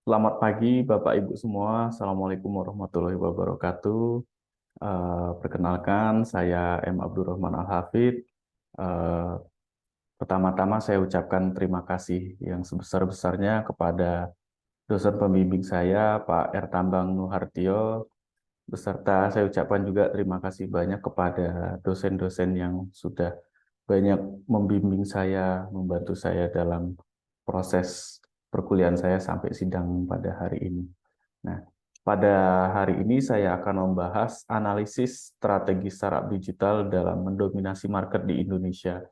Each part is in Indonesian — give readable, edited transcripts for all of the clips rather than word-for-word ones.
Selamat pagi, Bapak Ibu semua. Assalamualaikum warahmatullahi wabarakatuh. Perkenalkan, saya M. Abdurrahman Al-Hafid. Eh, Pertama-tama saya ucapkan terima kasih yang sebesar-besarnya kepada dosen pembimbing saya, Pak R. Tambang Nuhartio, beserta saya ucapkan juga terima kasih banyak kepada dosen-dosen yang sudah banyak membimbing saya, membantu saya dalam proses perkuliahan saya sampai sidang pada hari ini. Nah, pada hari ini saya akan membahas analisis strategi startup digital dalam mendominasi market di Indonesia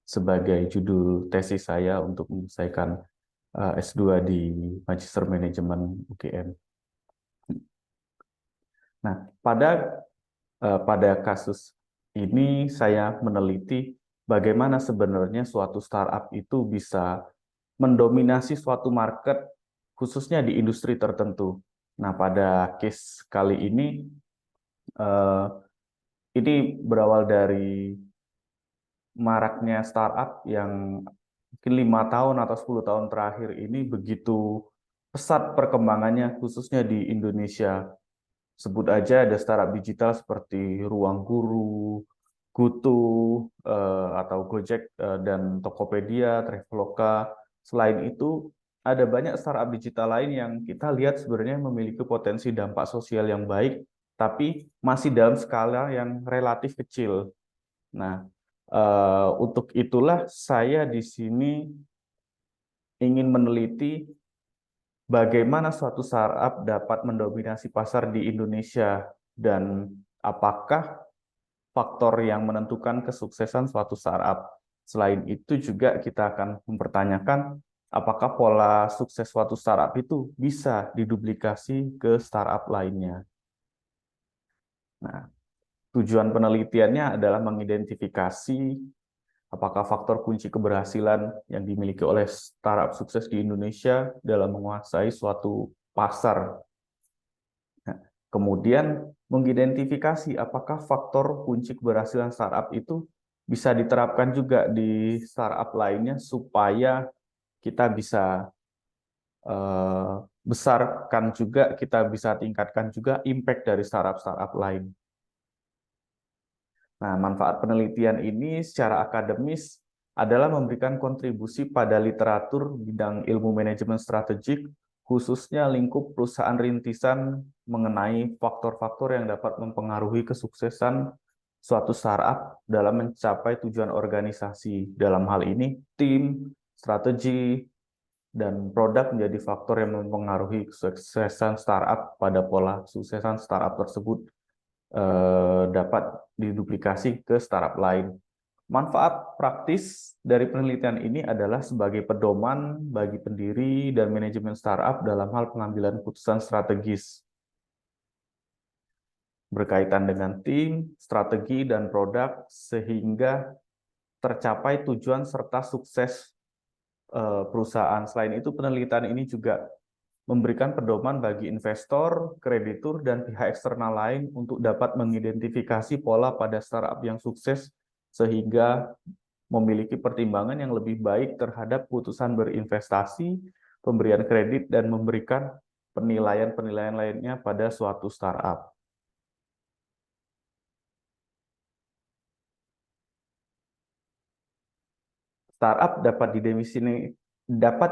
sebagai judul tesis saya untuk menyelesaikan S2 di Magister Manajemen UGM. Nah, pada kasus ini saya meneliti bagaimana sebenarnya suatu startup itu bisa mendominasi suatu market khususnya di industri tertentu. Nah, pada case kali eh, ini berawal dari maraknya startup yang mungkin 5 tahun atau 10 tahun terakhir ini begitu pesat perkembangannya khususnya di Indonesia. Sebut aja ada startup digital seperti Ruang Guru, GoTo, atau Gojek dan Tokopedia, Traveloka. Selain itu, ada banyak startup digital lain yang kita lihat sebenarnya memiliki potensi dampak sosial yang baik, tapi masih dalam skala yang relatif kecil. Nah, untuk itulah saya di sini ingin meneliti bagaimana suatu startup dapat mendominasi pasar di Indonesia dan apakah faktor yang menentukan kesuksesan suatu startup. Selain itu juga kita akan mempertanyakan apakah pola sukses suatu startup itu bisa diduplikasi ke startup lainnya. Nah, tujuan penelitiannya adalah mengidentifikasi apakah faktor kunci keberhasilan yang dimiliki oleh startup sukses di Indonesia dalam menguasai suatu pasar. Nah, kemudian mengidentifikasi apakah faktor kunci keberhasilan startup itu bisa diterapkan juga di startup lainnya supaya kita bisa eh, besarkan juga, kita bisa tingkatkan juga impact dari startup-startup lain. Nah, manfaat penelitian ini secara akademis adalah memberikan kontribusi pada literatur bidang ilmu manajemen strategik, khususnya lingkup perusahaan rintisan mengenai faktor-faktor yang dapat mempengaruhi kesuksesan suatu startup dalam mencapai tujuan organisasi. Dalam hal ini, tim, strategi, dan produk menjadi faktor yang mempengaruhi kesuksesan startup pada pola kesuksesan startup tersebut dapat diduplikasi ke startup lain. Manfaat praktis dari penelitian ini adalah sebagai pedoman bagi pendiri dan manajemen startup dalam hal pengambilan keputusan strategis berkaitan dengan tim, strategi, dan produk sehingga tercapai tujuan serta sukses perusahaan. Selain itu, penelitian ini juga memberikan pedoman bagi investor, kreditur, dan pihak eksternal lain untuk dapat mengidentifikasi pola pada startup yang sukses sehingga memiliki pertimbangan yang lebih baik terhadap putusan berinvestasi, pemberian kredit, dan memberikan penilaian-penilaian lainnya pada suatu startup. Startup dapat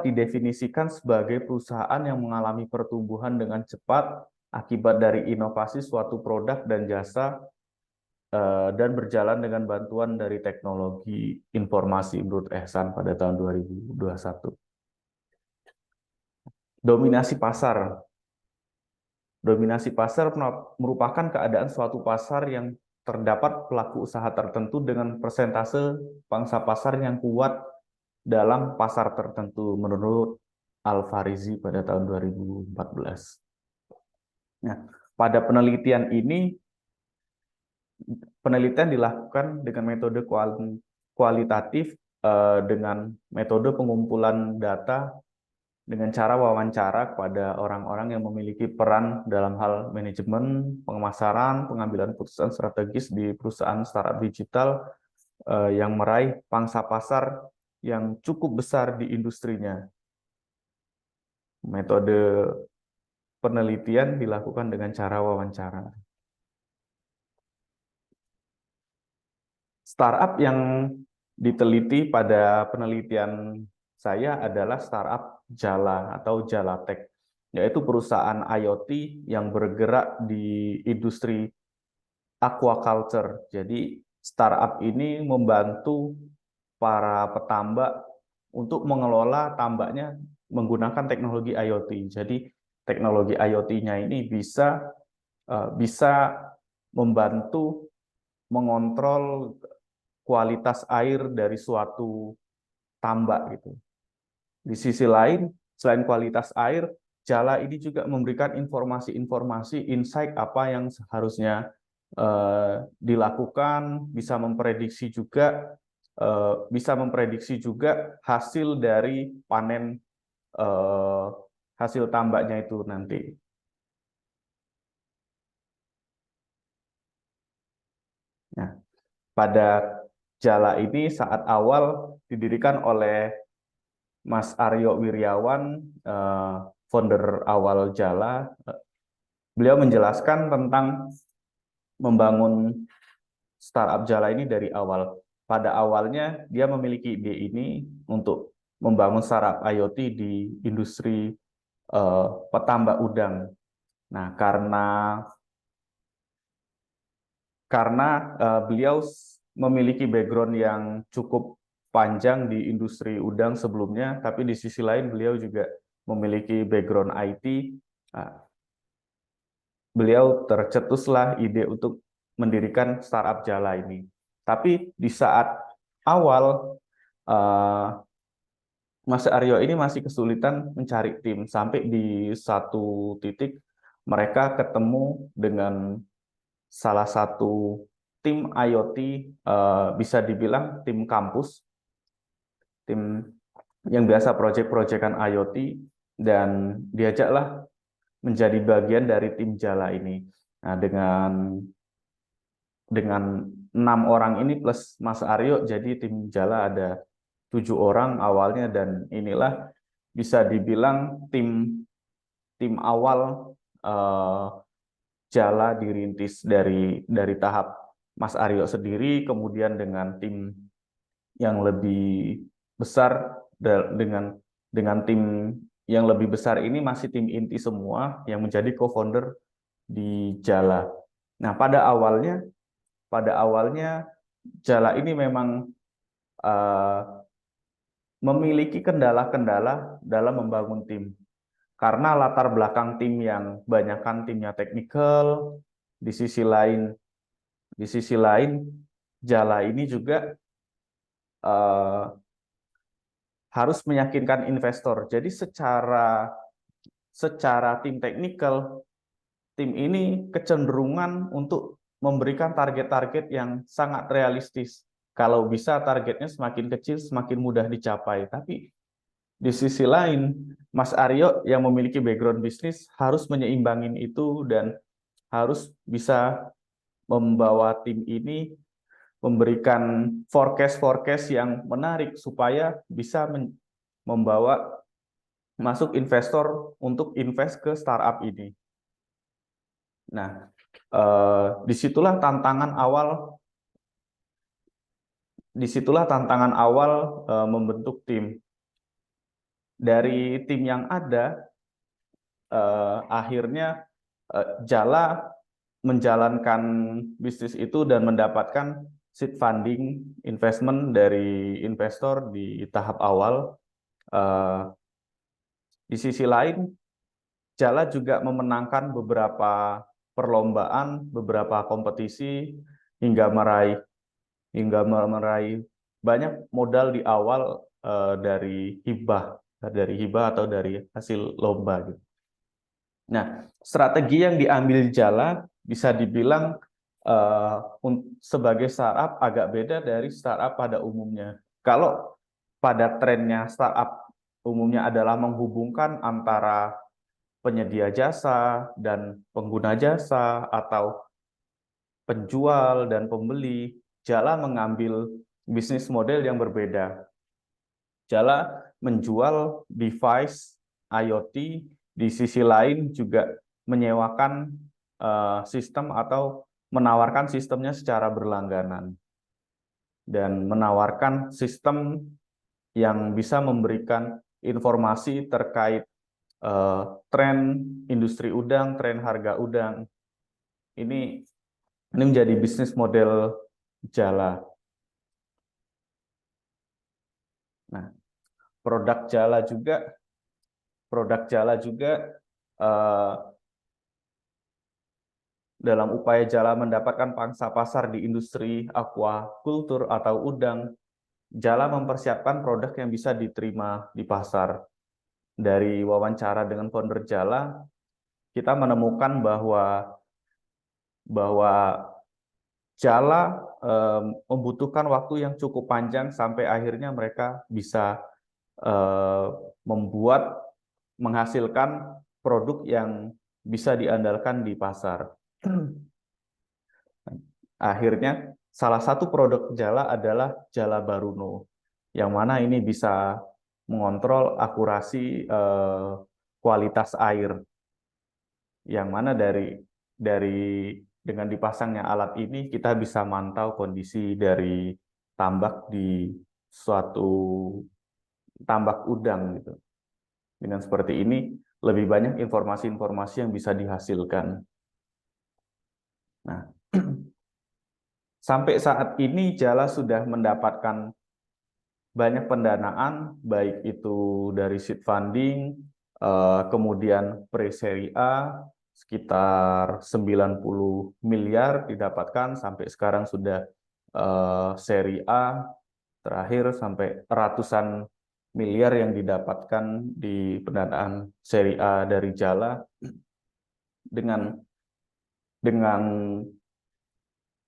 didefinisikan sebagai perusahaan yang mengalami pertumbuhan dengan cepat akibat dari inovasi suatu produk dan jasa dan berjalan dengan bantuan dari teknologi informasi menurut Ehsan pada tahun 2021. Dominasi pasar. Dominasi pasar merupakan keadaan suatu pasar yang terdapat pelaku usaha tertentu dengan persentase pangsa pasar yang kuat dalam pasar tertentu menurut Al-Farizi pada tahun 2014. Nah, pada penelitian ini penelitian dilakukan dengan metode kualitatif dengan metode pengumpulan data dengan cara wawancara kepada orang-orang yang memiliki peran dalam hal manajemen, pemasaran, pengambilan keputusan strategis di perusahaan startup digital yang meraih pangsa pasar yang cukup besar di industrinya. Metode penelitian dilakukan dengan cara wawancara. Startup yang diteliti pada penelitian saya adalah startup Jala atau Jalatek, yaitu perusahaan IoT yang bergerak di industri aquaculture. Jadi startup ini membantu para petambak untuk mengelola tambaknya menggunakan teknologi IoT. Jadi teknologi IoT-nya ini bisa membantu mengontrol kualitas air dari suatu tambak gitu. Di sisi lain, selain kualitas air, Jala ini juga memberikan informasi-informasi, insight apa yang seharusnya dilakukan, bisa memprediksi juga hasil dari panen eh, hasil tambaknya itu nanti. Nah, pada Jala ini saat awal didirikan oleh Mas Aryo Wiryawan, founder awal Jala. Beliau menjelaskan tentang membangun startup Jala ini dari awal. Pada awalnya dia memiliki ide ini untuk membangun startup IoT di industri petambak udang. Nah, karena beliau memiliki background yang cukup panjang di industri udang sebelumnya, tapi di sisi lain beliau juga memiliki background IT. Nah, beliau tercetuslah ide untuk mendirikan startup Jala ini. Tapi di saat awal, eh, Mas Aryo ini masih kesulitan mencari tim. Sampai di satu titik mereka ketemu dengan salah satu tim IoT, bisa dibilang tim kampus, tim yang biasa proyek-proyekan IoT, dan diajaklah menjadi bagian dari tim Jala ini. Nah, dengan 6 orang ini plus Mas Aryo, jadi tim Jala ada 7 orang awalnya, dan inilah bisa dibilang tim tim awal eh, Jala dirintis dari tahap Mas Aryo sendiri, kemudian dengan tim yang lebih besar, dengan tim yang lebih besar ini masih tim inti semua yang menjadi co-founder di Jala. Nah, pada awalnya Jala ini memang eh, memiliki kendala-kendala dalam membangun tim. Karena latar belakang tim yang banyakkan timnya teknikal, di sisi lain di sisi lain Jala ini juga eh, harus meyakinkan investor. Jadi secara secara tim teknikal, tim ini kecenderungan untuk memberikan target-target yang sangat realistis. Kalau bisa targetnya semakin kecil, semakin mudah dicapai. Tapi di sisi lain, Mas Aryo yang memiliki background bisnis harus menyeimbangin itu dan harus bisa membawa tim ini memberikan forecast-forecast yang menarik supaya bisa membawa masuk investor untuk invest ke startup ini. Nah, disitulah tantangan awal membentuk tim. Dari tim yang ada, akhirnya Jala menjalankan bisnis itu dan mendapatkan seed funding investment dari investor di tahap awal. Eh, di sisi lain, Jala juga memenangkan beberapa perlombaan, beberapa kompetisi hingga meraih banyak modal di awal, dari hibah atau dari hasil lomba gitu. Nah, strategi yang diambil Jala bisa dibilang sebagai startup agak beda dari startup pada umumnya. Kalau pada trennya startup umumnya adalah menghubungkan antara penyedia jasa dan pengguna jasa atau penjual dan pembeli, Jala mengambil bisnis model yang berbeda. Jala menjual device IoT, di sisi lain juga menyewakan sistem atau menawarkan sistemnya secara berlangganan dan menawarkan sistem yang bisa memberikan informasi terkait tren industri udang, tren harga udang. Ini menjadi bisnis model Jala. Nah, produk Jala juga eh, dalam upaya Jala mendapatkan pangsa pasar di industri aquaculture atau udang, Jala mempersiapkan produk yang bisa diterima di pasar. Dari wawancara dengan founder Jala, kita menemukan bahwa Jala membutuhkan waktu yang cukup panjang sampai akhirnya mereka bisa menghasilkan produk yang bisa diandalkan di pasar. Akhirnya salah satu produk Jala adalah Jala Baruno, yang mana ini bisa mengontrol akurasi kualitas air, yang mana dengan dipasangnya alat ini kita bisa mantau kondisi dari tambak di suatu tambak udang gitu. Dengan seperti ini lebih banyak informasi-informasi yang bisa dihasilkan. Nah, sampai saat ini Jala sudah mendapatkan banyak pendanaan, baik itu dari seed funding, kemudian pre-seri A, sekitar 90 miliar didapatkan, sampai sekarang sudah seri A, terakhir sampai ratusan miliar yang didapatkan di pendanaan seri A dari Jala. Dengan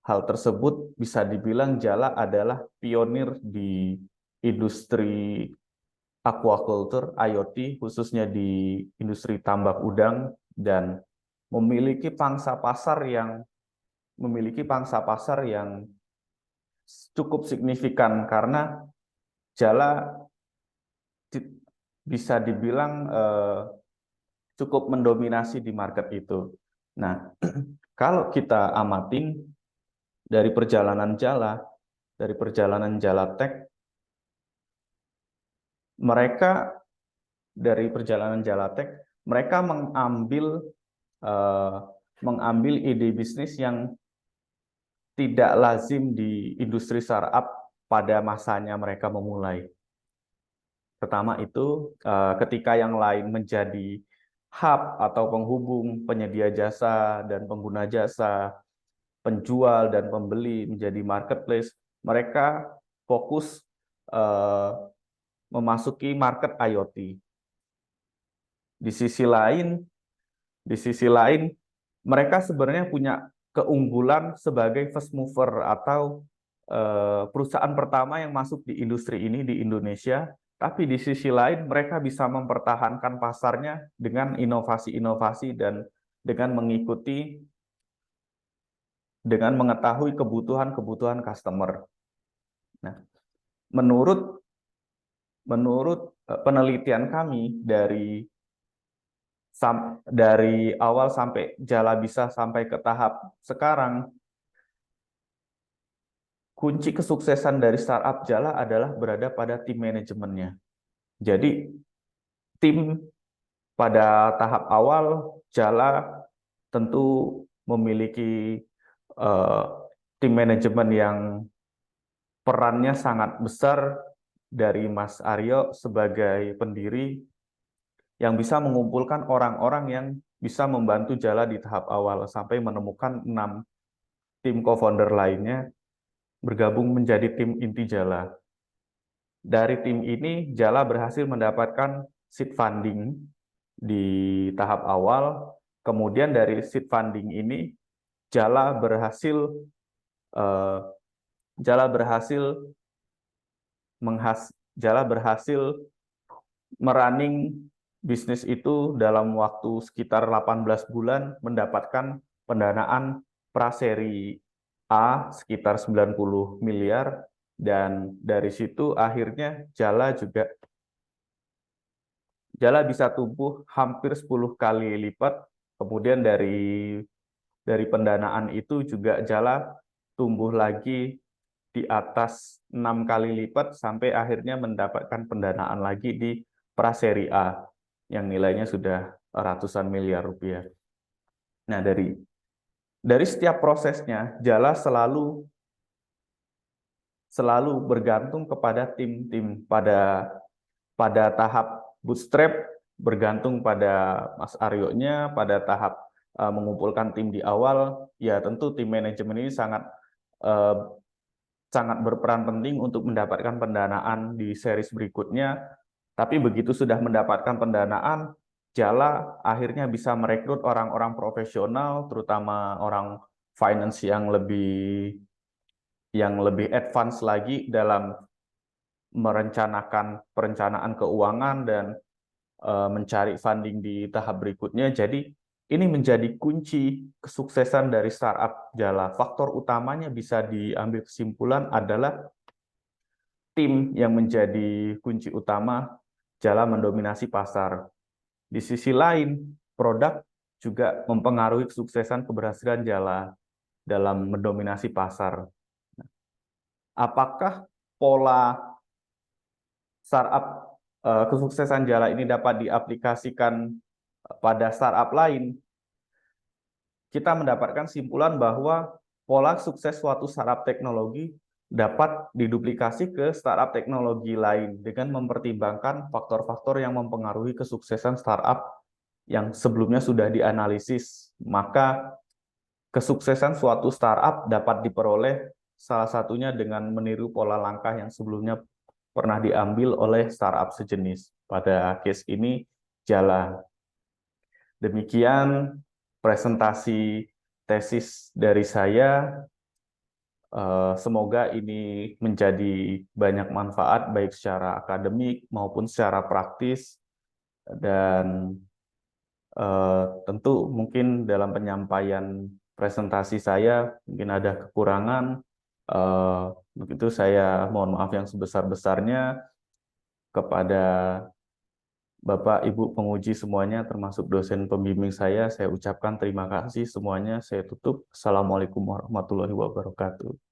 hal tersebut bisa dibilang Jala adalah pionir di industri aquaculture, IoT, khususnya di industri tambak udang, dan memiliki pangsa pasar yang cukup signifikan karena Jala bisa dibilang cukup mendominasi di market itu. Nah, kalau kita amatin dari perjalanan Jala Tech, mereka mengambil ide bisnis yang tidak lazim di industri startup pada masanya mereka memulai. Pertama itu, ketika yang lain menjadi hub atau penghubung penyedia jasa dan pengguna jasa, penjual dan pembeli menjadi marketplace, mereka fokus memasuki market IoT. Di sisi lain, mereka sebenarnya punya keunggulan sebagai first mover atau perusahaan pertama yang masuk di industri ini di Indonesia. Tapi di sisi lain mereka bisa mempertahankan pasarnya dengan inovasi-inovasi dan dengan mengetahui kebutuhan customer. Nah, menurut penelitian kami dari awal sampai Jala bisa sampai ke tahap sekarang, kunci kesuksesan dari startup Jala adalah berada pada tim manajemennya. Jadi tim pada tahap awal Jala tentu memiliki tim manajemen yang perannya sangat besar dari Mas Aryo sebagai pendiri yang bisa mengumpulkan orang-orang yang bisa membantu Jala di tahap awal sampai menemukan 6 tim co-founder lainnya bergabung menjadi tim inti Jala. Dari tim ini, Jala berhasil mendapatkan seed funding di tahap awal. Kemudian dari seed funding ini, Jala berhasil eh, Jala berhasil merunning bisnis itu dalam waktu sekitar 18 bulan, mendapatkan pendanaan praseri A sekitar 90 miliar, dan dari situ akhirnya Jala juga Jala bisa tumbuh hampir 10 kali lipat. Kemudian dari pendanaan itu juga Jala tumbuh lagi di atas 6 kali lipat sampai akhirnya mendapatkan pendanaan lagi di Praseri A yang nilainya sudah ratusan miliar rupiah. Nah, dari setiap prosesnya Jala selalu bergantung kepada tim-tim. Pada tahap bootstrap bergantung pada Mas Aryo-nya, pada tahap mengumpulkan tim di awal, ya tentu tim manajemen ini eh, sangat berperan penting untuk mendapatkan pendanaan di series berikutnya. Tapi begitu sudah mendapatkan pendanaan, Jala akhirnya bisa merekrut orang-orang profesional, terutama orang finance yang lebih advance lagi dalam merencanakan perencanaan keuangan dan mencari funding di tahap berikutnya. Jadi ini menjadi kunci kesuksesan dari startup Jala. Faktor utamanya bisa diambil kesimpulan adalah tim yang menjadi kunci utama Jala mendominasi pasar. Di sisi lain, produk juga mempengaruhi kesuksesan keberhasilan Jala dalam mendominasi pasar. Apakah pola startup kesuksesan Jala ini dapat diaplikasikan pada startup lain? Kita mendapatkan simpulan bahwa pola sukses suatu startup teknologi dapat diduplikasi ke startup teknologi lain dengan mempertimbangkan faktor-faktor yang mempengaruhi kesuksesan startup yang sebelumnya sudah dianalisis. Maka kesuksesan suatu startup dapat diperoleh salah satunya dengan meniru pola langkah yang sebelumnya pernah diambil oleh startup sejenis. Pada case ini, Jala. Demikian presentasi tesis dari saya. Semoga ini menjadi banyak manfaat baik secara akademik maupun secara praktis. Dan tentu mungkin dalam penyampaian presentasi saya mungkin ada kekurangan. Untuk itu saya mohon maaf yang sebesar-besarnya kepada Bapak, Ibu penguji semuanya, termasuk dosen pembimbing saya ucapkan terima kasih semuanya. Saya tutup. Assalamualaikum warahmatullahi wabarakatuh.